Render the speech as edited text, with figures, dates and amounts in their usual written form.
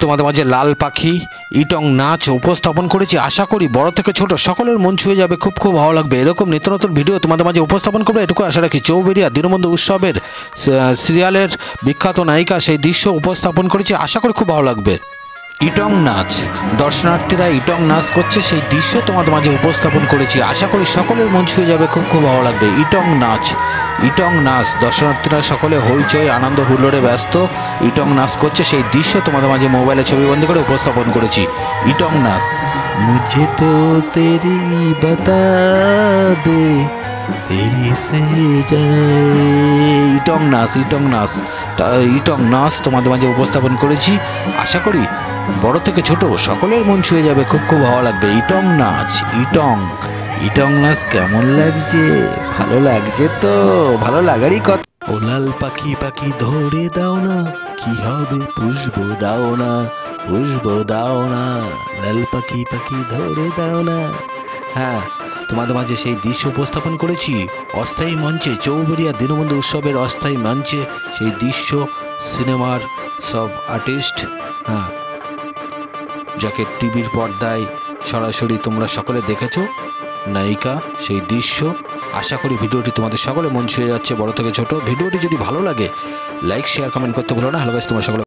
তোমাদের মাঝে লাল পাখি ইটং নাচ উপস্থাপন করেছি। আশা করি বড় থেকে ছোট সকলের মন ছুঁয়ে যাবে, খুব খুব ভালো লাগবে। এরকম নিত্য নতুন ভিডিও তোমাদের মাঝে উপস্থাপন করবে এটুকু আশা রাখি। চৌবেরিয়া দীনবন্ধু উৎসবের সিরিয়ালের বিখ্যাত নায়িকা সেই দৃশ্য উপস্থাপন করেছি, আশা করি খুব ভালো লাগবে। ইটং নাচ, দর্শনার্থীরা ইটং নাচ করছে সেই দৃশ্য তোমাদের মাঝে উপস্থাপন করেছি, আশা করি সকলের মন ছুঁয়ে যাবে, খুব খুব ভালো লাগবে। ইটং নাচ দর্শনার্থীরা সকলে হইচই আনন্দ হুল্লোড়ে ব্যস্ত ইটং নাচ করছে সেই দৃশ্য তোমাদের মাঝে মোবাইলে ছবিবন্দি করে উপস্থাপন করেছি। ইটং নাচ, মুঝে তো তেরি বাতা দে তেরি সে যায়। ইটং নাচ তোমাদের মাঝে উপস্থাপন করেছি, আশা করি বড় থেকে ছোট সকলের মন ছুঁয়ে যাবে, খুব খুব ভালো লাগবে। ইটং নাচ কেমন লাগছে? ভালো লাগছে তো, ভালো লাগারই কথা। ও লাল পাখি ধরে দাও না, কি হবে পুষবো দাও না, লাল পাখি ধরে দাও না। হ্যাঁ, তোমাদের মাঝে সেই দৃশ্য উপস্থাপন করেছি অস্থায়ী মঞ্চে, চৌবেরিয়া দীনবন্ধু উৎসবের অস্থায়ী মঞ্চে সেই দৃশ্য সিনেমার সব আর্টিস্ট, হ্যাঁ, যাকে টিভির পর্দায় সরাসরি তোমরা সকলে দেখেছো, নায়িকা সেই দৃশ্য। আশা করি ভিডিওটি তোমাদের সকলে মন ছুঁয়ে যাচ্ছে, বড় থেকে ছোট। ভিডিওটি যদি ভালো লাগে লাইক শেয়ার কমেন্ট করতে ভুলো না। হ্যালো গাইস, তোমরা সকলে